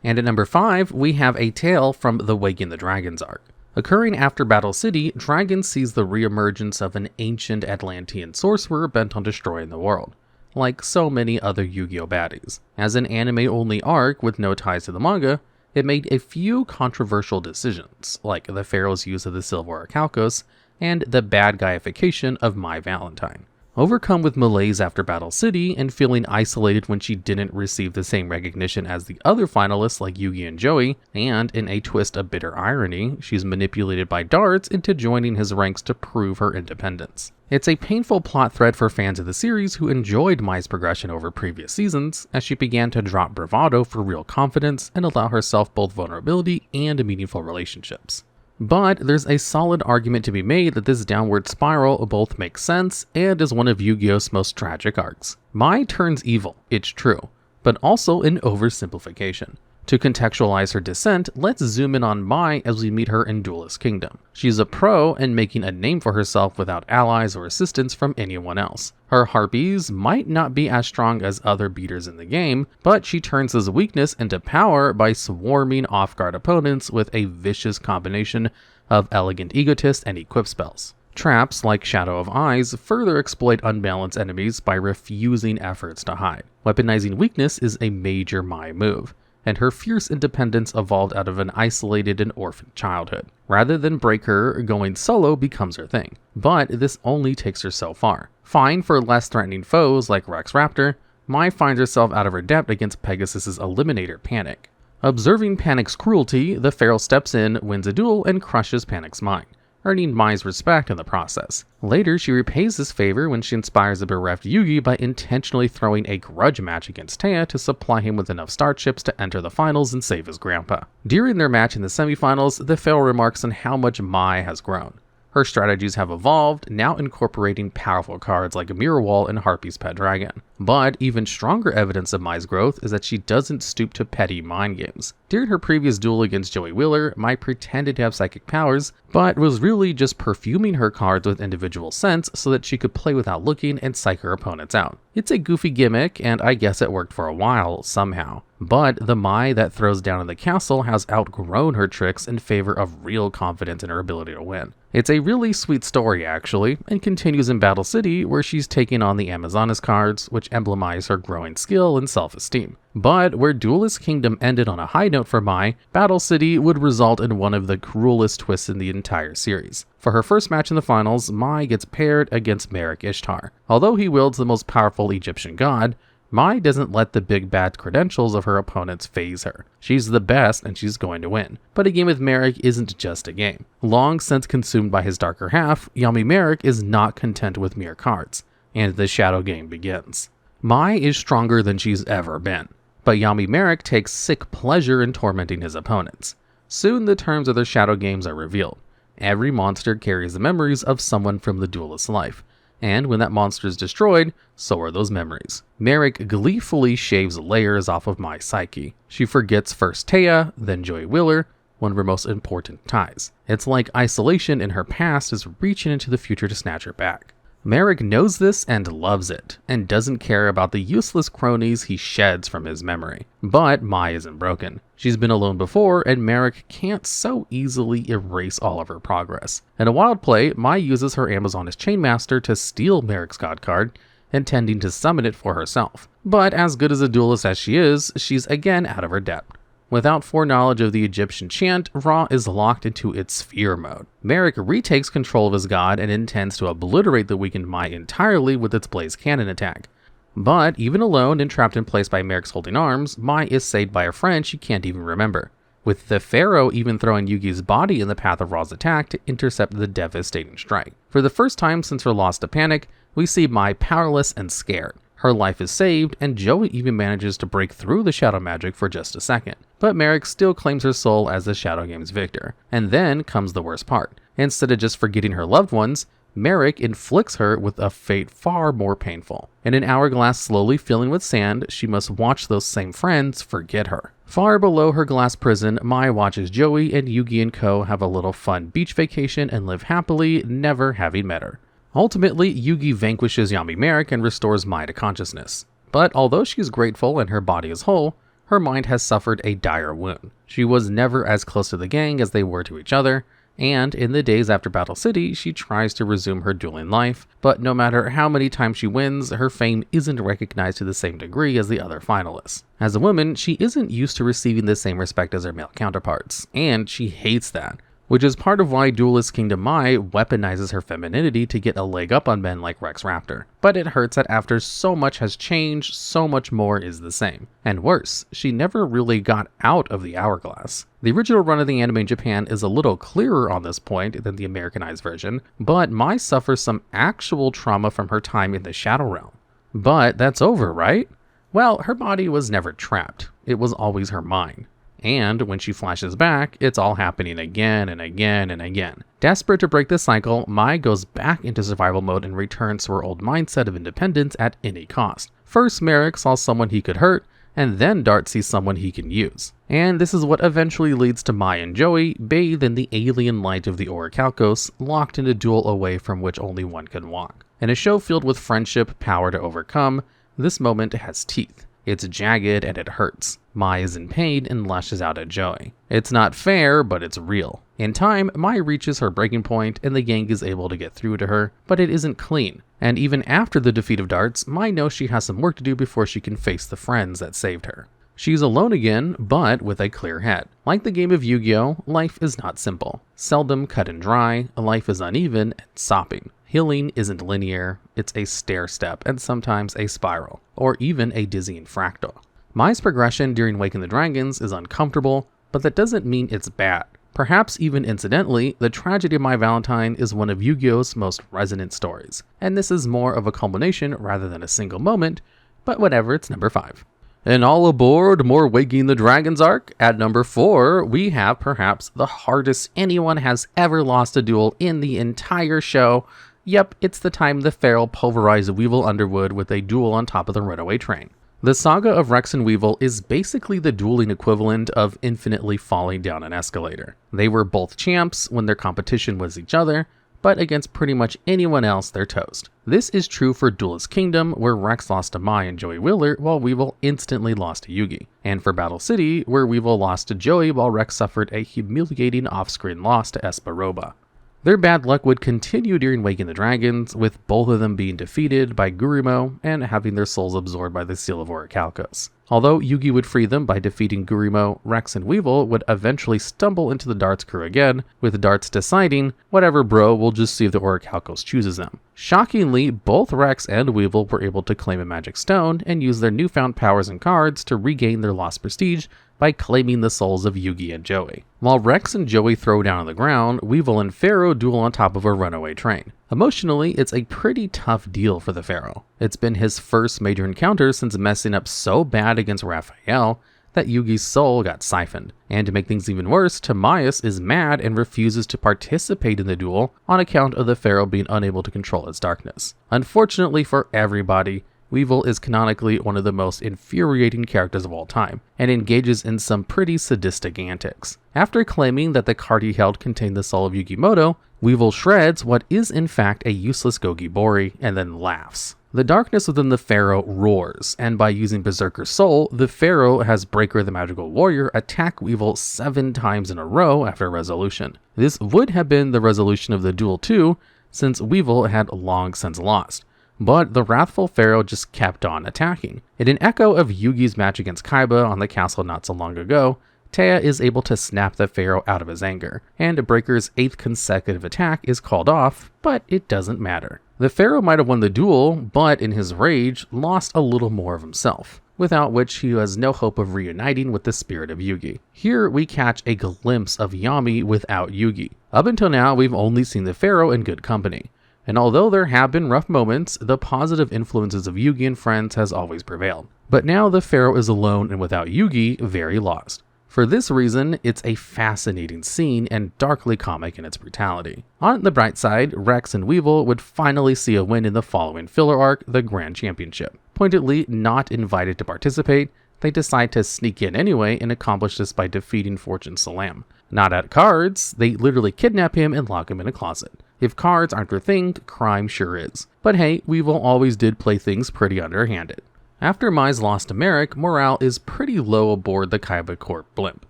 And at number 5, we have a tale from the Waking the Dragons arc. Occurring after Battle City, Dragon sees the reemergence of an ancient Atlantean sorcerer bent on destroying the world, like so many other Yu-Gi-Oh baddies. As an anime-only arc with no ties to the manga, it made a few controversial decisions, like the Pharaoh's use of the Silver Orcalcos and the bad guyification of Mai Valentine. Overcome with malaise after Battle City and feeling isolated when she didn't receive the same recognition as the other finalists like Yugi and Joey, and in a twist of bitter irony, she's manipulated by Darts into joining his ranks to prove her independence. It's a painful plot thread for fans of the series who enjoyed Mai's progression over previous seasons, as she began to drop bravado for real confidence and allow herself both vulnerability and meaningful relationships. But there's a solid argument to be made that this downward spiral both makes sense and is one of Yu-Gi-Oh's most tragic arcs. Mai turns evil, it's true, but also an oversimplification. To contextualize her descent, let's zoom in on Mai as we meet her in Duelist Kingdom. She's a pro and making a name for herself without allies or assistance from anyone else. Her harpies might not be as strong as other beaters in the game, but she turns his weakness into power by swarming off-guard opponents with a vicious combination of elegant egotist and equip spells. Traps like Shadow of Eyes further exploit unbalanced enemies by refusing efforts to hide. Weaponizing weakness is a major Mai move, and her fierce independence evolved out of an isolated and orphaned childhood. Rather than break her, going solo becomes her thing, but this only takes her so far. Fine for less threatening foes like Rex Raptor, Mai finds herself out of her depth against Pegasus's Eliminator Panic. Observing Panic's cruelty, the Pharaoh steps in, wins a duel, and crushes Panic's mind, earning Mai's respect in the process. Later, she repays this favor when she inspires the bereft Yugi by intentionally throwing a grudge match against Taya to supply him with enough starships to enter the finals and save his grandpa. During their match in the semifinals, the Pharaoh remarks on how much Mai has grown. Her strategies have evolved, now incorporating powerful cards like Mirror Wall and Harpy's Pet Dragon. But even stronger evidence of Mai's growth is that she doesn't stoop to petty mind games. During her previous duel against Joey Wheeler, Mai pretended to have psychic powers, but was really just perfuming her cards with individual scents so that she could play without looking and psych her opponents out. It's a goofy gimmick, and I guess it worked for a while, somehow. But the Mai that throws down in the castle has outgrown her tricks in favor of real confidence in her ability to win. It's a really sweet story, actually, and continues in Battle City, where she's taking on the Amazonas cards, which emblemize her growing skill and self-esteem. But where Duelist Kingdom ended on a high note for Mai, Battle City would result in one of the cruelest twists in the entire series. For her first match in the finals, Mai gets paired against Merik Ishtar. Although he wields the most powerful Egyptian god, Mai doesn't let the big bad credentials of her opponents faze her. She's the best and she's going to win. But a game with Merik isn't just a game. Long since consumed by his darker half, Yami Merik is not content with mere cards, and the shadow game begins. Mai is stronger than she's ever been, but Yami Merik takes sick pleasure in tormenting his opponents. Soon the terms of their shadow games are revealed. Every monster carries the memories of someone from the duelist's life, and when that monster is destroyed, so are those memories. Merik gleefully shaves layers off of Mai's psyche. She forgets first Taya, then Joey Wheeler, one of her most important ties. It's like isolation in her past is reaching into the future to snatch her back. Merik knows this and loves it, and doesn't care about the useless cronies he sheds from his memory. But Mai isn't broken. She's been alone before, and Merik can't so easily erase all of her progress. In a wild play, Mai uses her Amazoness Chainmaster to steal Merik's god card, intending to summon it for herself. But as good as a duelist as she is, she's again out of her depth. Without foreknowledge of the Egyptian chant, Ra is locked into its sphere mode. Merik retakes control of his god and intends to obliterate the weakened Mai entirely with its Blaze Cannon attack. But even alone and trapped in place by Merik's holding arms, Mai is saved by a friend she can't even remember, with the Pharaoh even throwing Yugi's body in the path of Ra's attack to intercept the devastating strike. For the first time since her loss to Panic, we see Mai powerless and scared. Her life is saved, and Joey even manages to break through the shadow magic for just a second. But Merik still claims her soul as the Shadow Game's victor. And then comes the worst part. Instead of just forgetting her loved ones, Merik inflicts her with a fate far more painful. In an hourglass slowly filling with sand, she must watch those same friends forget her. Far below her glass prison, Mai watches Joey and Yugi and co. have a little fun beach vacation and live happily, never having met her. Ultimately, Yugi vanquishes Yami Merik and restores Mai to consciousness. But although she's grateful and her body is whole, her mind has suffered a dire wound. She was never as close to the gang as they were to each other, and in the days after Battle City, she tries to resume her dueling life, but no matter how many times she wins, her fame isn't recognized to the same degree as the other finalists. As a woman, she isn't used to receiving the same respect as her male counterparts, and she hates that, which is part of why Duelist Kingdom Mai weaponizes her femininity to get a leg up on men like Rex Raptor. But it hurts that after so much has changed, so much more is the same. And worse, she never really got out of the hourglass. The original run of the anime in Japan is a little clearer on this point than the Americanized version, but Mai suffers some actual trauma from her time in the Shadow Realm. But that's over, right? Well, her body was never trapped. It was always her mind. And when she flashes back, it's all happening again and again and again. Desperate to break this cycle, Mai goes back into survival mode and returns to her old mindset of independence at any cost. First, Merrick saw someone he could hurt, and then Dart sees someone he can use. And this is what eventually leads to Mai and Joey, bathed in the alien light of the Orichalcos, locked in a duel away from which only one can walk. In a show filled with friendship, power to overcome, this moment has teeth. It's jagged and it hurts. Mai is in pain and lashes out at Joey. It's not fair, but it's real. In time, Mai reaches her breaking point and the gang is able to get through to her, but it isn't clean. And even after the defeat of Darts, Mai knows she has some work to do before she can face the friends that saved her. She's alone again, but with a clear head. Like the game of Yu-Gi-Oh, life is not simple. Seldom cut and dry, life is uneven and sopping. Healing isn't linear, it's a stair step and sometimes a spiral, or even a dizzying fractal. Mai's progression during Waking the Dragons is uncomfortable, but that doesn't mean it's bad. Perhaps even incidentally, the Tragedy of Mai Valentine is one of Yu-Gi-Oh's most resonant stories, and this is more of a culmination rather than a single moment, but whatever, it's number 5. And all aboard more Waking the Dragons arc. At number 4, we have perhaps the hardest anyone has ever lost a duel in the entire show. Yep, it's the time the Pharaoh pulverized Weevil Underwood with a duel on top of the runaway train. The saga of Rex and Weevil is basically the dueling equivalent of infinitely falling down an escalator. They were both champs when their competition was each other, but against pretty much anyone else they're toast. This is true for Duelist Kingdom, where Rex lost to Mai and Joey Wheeler, while Weevil instantly lost to Yugi. And for Battle City, where Weevil lost to Joey while Rex suffered a humiliating off-screen loss to Esparoba. Their bad luck would continue during Waking the Dragons, with both of them being defeated by Gurimo and having their souls absorbed by the Seal of Orichalcos. Although Yugi would free them by defeating Gurimo, Rex and Weevil would eventually stumble into the Darts crew again, with Darts deciding, whatever bro, we'll just see if the Orichalcos chooses them. Shockingly, both Rex and Weevil were able to claim a magic stone and use their newfound powers and cards to regain their lost prestige by claiming the souls of Yugi and Joey. While Rex and Joey throw down on the ground, Weevil and Pharaoh duel on top of a runaway train. Emotionally, it's a pretty tough deal for the Pharaoh. It's been his first major encounter since messing up so bad against Raphael that Yugi's soul got siphoned. And to make things even worse, Timaeus is mad and refuses to participate in the duel on account of the Pharaoh being unable to control its darkness. Unfortunately for everybody, Weevil is canonically one of the most infuriating characters of all time, and engages in some pretty sadistic antics. After claiming that the card he held contained the soul of Yugimoto, Weevil shreds what is in fact a useless Gogibori, and then laughs. The darkness within the Pharaoh roars, and by using Berserker's Soul, the Pharaoh has Breaker the Magical Warrior attack Weevil 7 times in a row after resolution. This would have been the resolution of the duel too, since Weevil had long since lost. But the wrathful Pharaoh just kept on attacking. In an echo of Yugi's match against Kaiba on the castle not so long ago, Taya is able to snap the Pharaoh out of his anger, and Breaker's 8th consecutive attack is called off, but it doesn't matter. The Pharaoh might have won the duel, but in his rage, lost a little more of himself, without which he has no hope of reuniting with the spirit of Yugi. Here we catch a glimpse of Yami without Yugi. Up until now, we've only seen the Pharaoh in good company. And although there have been rough moments, the positive influences of Yugi and friends has always prevailed. But now the Pharaoh is alone and without Yugi, very lost. For this reason, it's a fascinating scene and darkly comic in its brutality. On the bright side, Rex and Weevil would finally see a win in the following filler arc, the Grand Championship. Pointedly not invited to participate, they decide to sneak in anyway and accomplish this by defeating Fortune Salam. Not at cards, they literally kidnap him and lock him in a closet. If cards aren't their thing, crime sure is. But hey, Weevil always did play things pretty underhanded. After Mai's loss to Merrick, morale is pretty low aboard the Kaiba Corp blimp.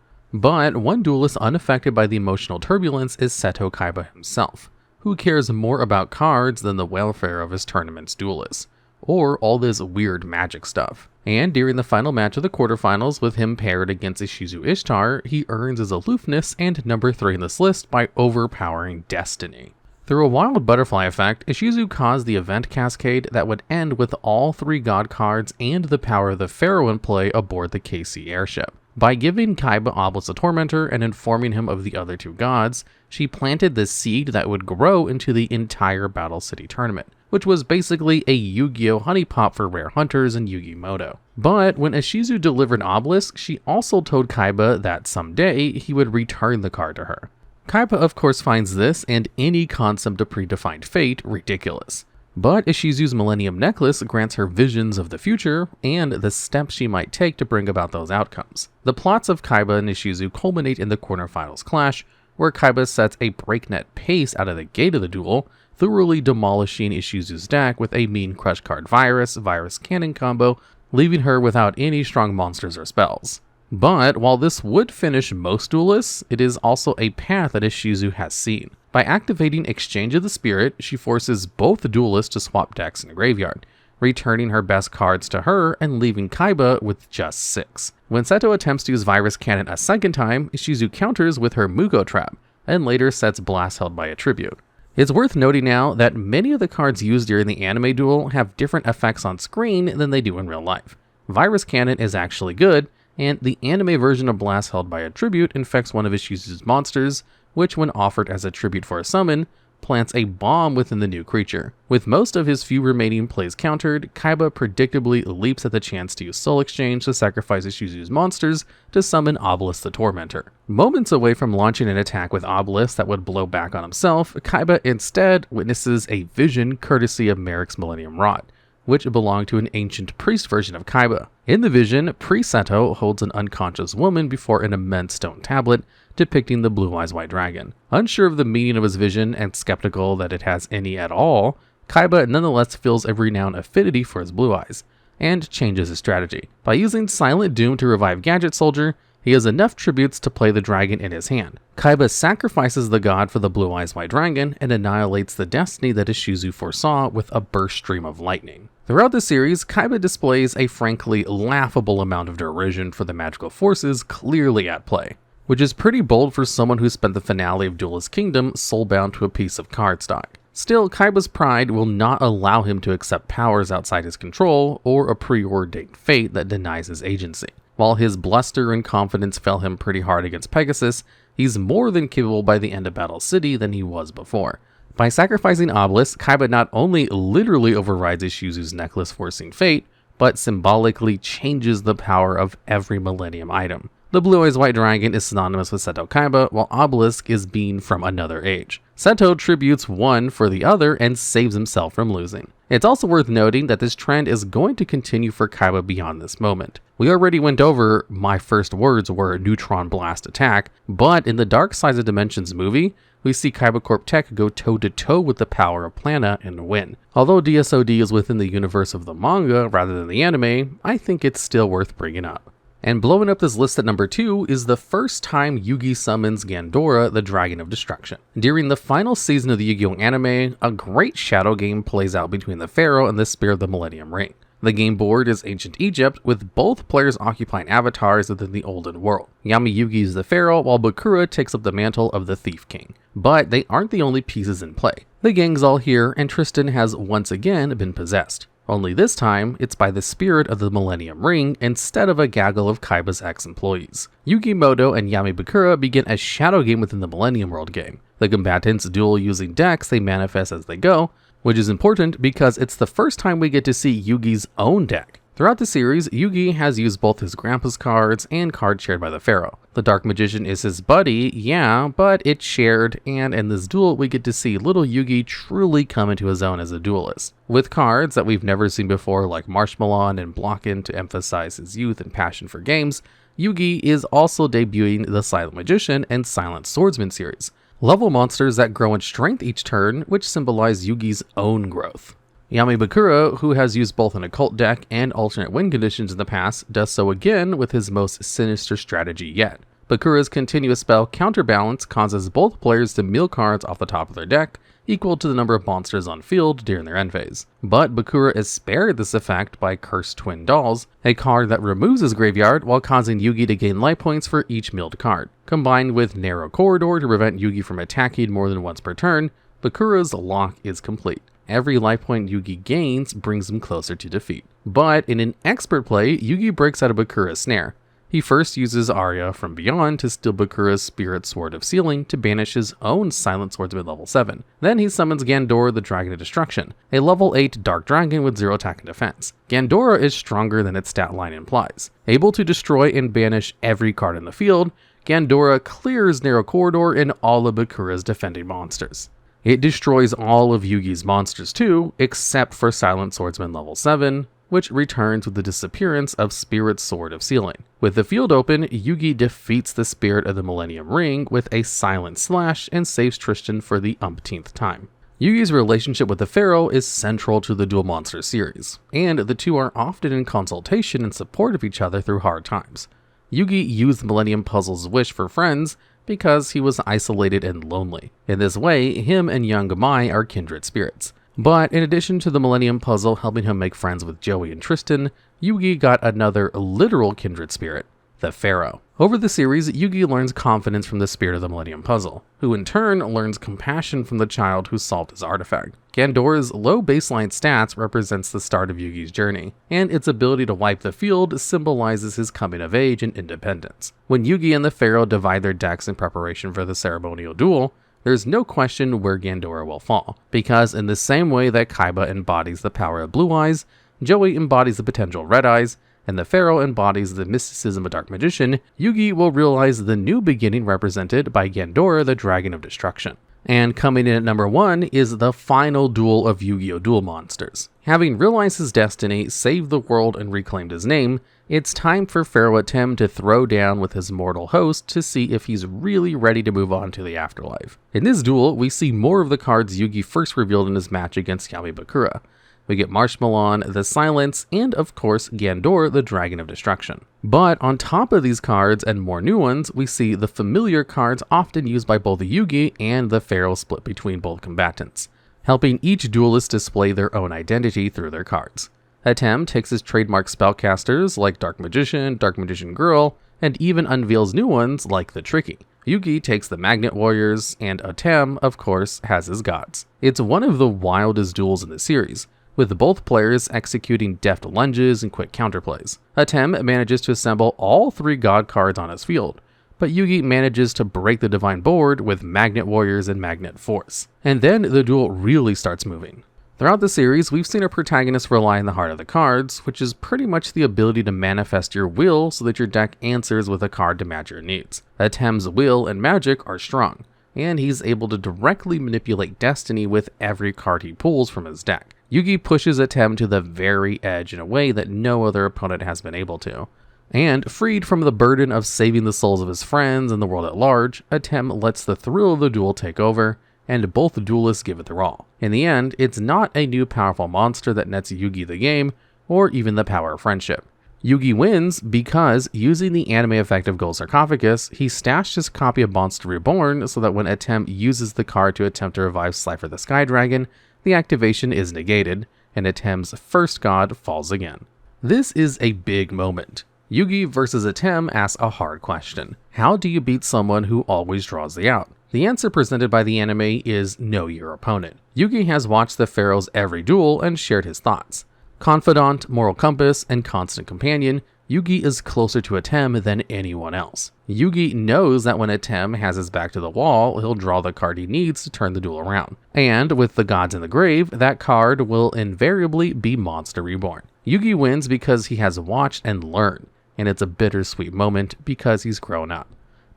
But one duelist unaffected by the emotional turbulence is Seto Kaiba himself, who cares more about cards than the welfare of his tournament's duelists, or all this weird magic stuff. And during the final match of the quarterfinals with him paired against Ishizu Ishtar, he earns his aloofness and number 3 in this list by overpowering Destiny. Through a wild butterfly effect, Ishizu caused the event cascade that would end with all 3 god cards and the power of the Pharaoh in play aboard the KC airship. By giving Kaiba Obelisk the Tormentor and informing him of the other 2 gods, she planted the seed that would grow into the entire Battle City tournament, which was basically a Yu-Gi-Oh! Honey Pop for rare hunters and Yugi Moto. But when Ishizu delivered Obelisk, she also told Kaiba that someday he would return the card to her. Kaiba of course finds this and any concept of predefined fate ridiculous. But Ishizu's Millennium Necklace grants her visions of the future and the steps she might take to bring about those outcomes. The plots of Kaiba and Ishizu culminate in the quarterfinals clash, where Kaiba sets a breakneck pace out of the gate of the duel, thoroughly demolishing Ishizu's deck with a mean crush card virus cannon combo, leaving her without any strong monsters or spells. But while this would finish most duelists, it is also a path that Ishizu has seen. By activating Exchange of the Spirit, she forces both duelists to swap decks in the graveyard, returning her best cards to her and leaving Kaiba with just 6. When Seto attempts to use Virus Cannon a second time, Ishizu counters with her Mugo Trap, and later sets Blast held by Attribute. It's worth noting now that many of the cards used during the anime duel have different effects on screen than they do in real life. Virus Cannon is actually good, and the anime version of Blast held by Attribute infects one of Ishizu's monsters, which when offered as a tribute for a summon, plants a bomb within the new creature. With most of his few remaining plays countered, Kaiba predictably leaps at the chance to use Soul Exchange to sacrifice Ishizu's monsters to summon Obelisk the Tormentor. Moments away from launching an attack with Obelisk that would blow back on himself, Kaiba instead witnesses a vision courtesy of Merrick's Millennium Rod, which belonged to an ancient priest version of Kaiba. In the vision, Priest Seto holds an unconscious woman before an immense stone tablet depicting the Blue Eyes White Dragon. Unsure of the meaning of his vision and skeptical that it has any at all, Kaiba nonetheless feels a renowned affinity for his blue eyes, and changes his strategy. By using Silent Doom to revive Gadget Soldier, he has enough tributes to play the dragon in his hand. Kaiba sacrifices the god for the Blue Eyes White Dragon and annihilates the destiny that Ishizu foresaw with a burst stream of lightning. Throughout the series, Kaiba displays a frankly laughable amount of derision for the magical forces clearly at play, which is pretty bold for someone who spent the finale of Duelist Kingdom soulbound to a piece of cardstock. Still, Kaiba's pride will not allow him to accept powers outside his control or a preordained fate that denies his agency. While his bluster and confidence fell him pretty hard against Pegasus, he's more than capable by the end of Battle City than he was before. By sacrificing Obelisk, Kaiba not only literally overrides Ishizu's necklace forcing fate, but symbolically changes the power of every Millennium item. The Blue Eyes White Dragon is synonymous with Seto Kaiba, while Obelisk is being from another age. Seto tributes one for the other and saves himself from losing. It's also worth noting that this trend is going to continue for Kaiba beyond this moment. We already went over my first words were Neutron Blast Attack, but in the Dark Sides of Dimensions movie, we see Kaiba Corp Tech go toe-to-toe with the power of Plana and win. Although DSOD is within the universe of the manga rather than the anime, I think it's still worth bringing up. And blowing up this list at number 2 is the first time Yugi summons Gandora, the Dragon of Destruction. During the final season of the Yu-Gi-Oh! Anime, a great shadow game plays out between the Pharaoh and the Spear of the Millennium Ring. The game board is Ancient Egypt, with both players occupying avatars within the Olden World. Yami Yugi is the Pharaoh, while Bakura takes up the mantle of the Thief King. But they aren't the only pieces in play. The gang's all here, and Tristan has once again been possessed. Only this time, it's by the spirit of the Millennium Ring instead of a gaggle of Kaiba's ex-employees. Yugi Moto and Yami Bakura begin a shadow game within the Millennium World game. The combatants duel using decks they manifest as they go, which is important because it's the first time we get to see Yugi's own deck. Throughout the series, Yugi has used both his grandpa's cards and cards shared by the Pharaoh. The Dark Magician is his buddy, yeah, but it's shared, and in this duel we get to see little Yugi truly come into his own as a duelist. With cards that we've never seen before like Marshmallow and Blockin to emphasize his youth and passion for games, Yugi is also debuting the Silent Magician and Silent Swordsman series, level monsters that grow in strength each turn, which symbolize Yugi's own growth. Yamabakura, who has used both an occult deck and alternate win conditions in the past, does so again with his most sinister strategy yet. Bakura's continuous spell Counterbalance causes both players to mill cards off the top of their deck, equal to the number of monsters on field during their end phase. But Bakura is spared this effect by Cursed Twin Dolls, a card that removes his graveyard while causing Yugi to gain life points for each milled card. Combined with Narrow Corridor to prevent Yugi from attacking more than once per turn, Bakura's lock is complete. Every life point Yugi gains brings him closer to defeat. But in an expert play, Yugi breaks out of Bakura's snare. He first uses Arya from Beyond to steal Bakura's Spirit Sword of Sealing to banish his own Silent Swordsman level 7. Then he summons Gandora the Dragon of Destruction, a level 8 Dark Dragon with 0 attack and defense. Gandora is stronger than its stat line implies. Able to destroy and banish every card in the field, Gandora clears Narrow Corridor and all of Bakura's defending monsters. It destroys all of Yugi's monsters too, except for Silent Swordsman level 7, which returns with the disappearance of Spirit Sword of Sealing. With the field open, Yugi defeats the Spirit of the Millennium Ring with a Silent Slash and saves Tristan for the umpteenth time. Yugi's relationship with the Pharaoh is central to the Duel Monsters series, and the two are often in consultation and support of each other through hard times. Yugi used the Millennium Puzzle's wish for friends because he was isolated and lonely. In this way, him and young Mai are kindred spirits. But in addition to the Millennium Puzzle helping him make friends with Joey and Tristan, Yugi got another literal kindred spirit, the Pharaoh. Over the series, Yugi learns confidence from the spirit of the Millennium Puzzle, who in turn learns compassion from the child who solved his artifact. Gandora's low baseline stats represents the start of Yugi's journey, and its ability to wipe the field symbolizes his coming of age and independence. When Yugi and the Pharaoh divide their decks in preparation for the ceremonial duel, there's no question where Gandora will fall, because in the same way that Kaiba embodies the power of Blue Eyes, Joey embodies the potential Red Eyes, and the Pharaoh embodies the mysticism of Dark Magician, Yugi will realize the new beginning represented by Gandora the Dragon of Destruction. And coming in at number 1 is the final duel of Yu-Gi-Oh! Duel Monsters. Having realized his destiny, saved the world, and reclaimed his name, it's time for Pharaoh Atem to throw down with his mortal host to see if he's really ready to move on to the afterlife. In this duel, we see more of the cards Yugi first revealed in his match against Yamabakura. We get Marshmallow, the Silence, and of course Gandora the Dragon of Destruction. But on top of these cards and more new ones, we see the familiar cards often used by both the Yugi and the Pharaoh split between both combatants, helping each duelist display their own identity through their cards. Atem takes his trademark spellcasters like Dark Magician Girl, and even unveils new ones like the Tricky. Yugi takes the Magnet Warriors, and Atem, of course, has his gods. It's one of the wildest duels in the series, with both players executing deft lunges and quick counterplays. Atem manages to assemble all 3 god cards on his field, but Yugi manages to break the Divine Board with Magnet Warriors and Magnet Force. And then the duel really starts moving. Throughout the series, we've seen our protagonist rely on the heart of the cards, which is pretty much the ability to manifest your will so that your deck answers with a card to match your needs. Atem's will and magic are strong, and he's able to directly manipulate destiny with every card he pulls from his deck. Yugi pushes Atem to the very edge in a way that no other opponent has been able to. And freed from the burden of saving the souls of his friends and the world at large, Atem lets the thrill of the duel take over, and both duelists give it their all. In the end, it's not a new powerful monster that nets Yugi the game, or even the power of friendship. Yugi wins because, using the anime effect of Gold Sarcophagus, he stashed his copy of Monster Reborn so that when Atem uses the card to attempt to revive Slifer the Sky Dragon, the activation is negated, and Atem's first god falls again. This is a big moment. Yugi versus Atem asks a hard question. How do you beat someone who always draws the out? The answer presented by the anime is know your opponent. Yugi has watched the Pharaoh's every duel and shared his thoughts. Confidant, moral compass, and constant companion, Yugi is closer to Atem than anyone else. Yugi knows that when Atem has his back to the wall, he'll draw the card he needs to turn the duel around. And with the gods in the grave, that card will invariably be Monster Reborn. Yugi wins because he has watched and learned, and it's a bittersweet moment because he's grown up.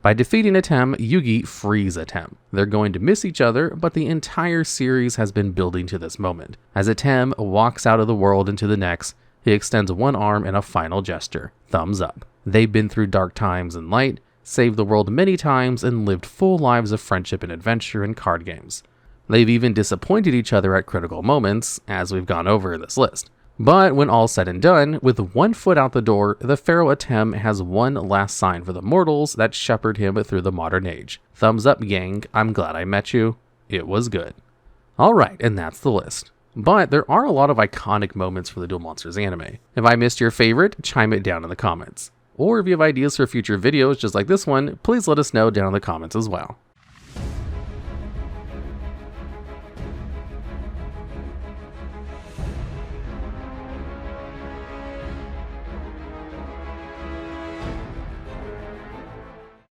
By defeating Atem, Yugi frees Atem. They're going to miss each other, but the entire series has been building to this moment. As Atem walks out of the world into the next, he extends one arm in a final gesture, thumbs up. They've been through dark times and light, saved the world many times, and lived full lives of friendship and adventure in card games. They've even disappointed each other at critical moments, as we've gone over in this list. But when all said and done, with one foot out the door, the Pharaoh Atem has one last sign for the mortals that shepherd him through the modern age. Thumbs up, gang. I'm glad I met you. It was good. Alright, and that's the list. But there are a lot of iconic moments for the Duel Monsters anime. If I missed your favorite, chime it down in the comments. Or if you have ideas for future videos just like this one, please let us know down in the comments as well.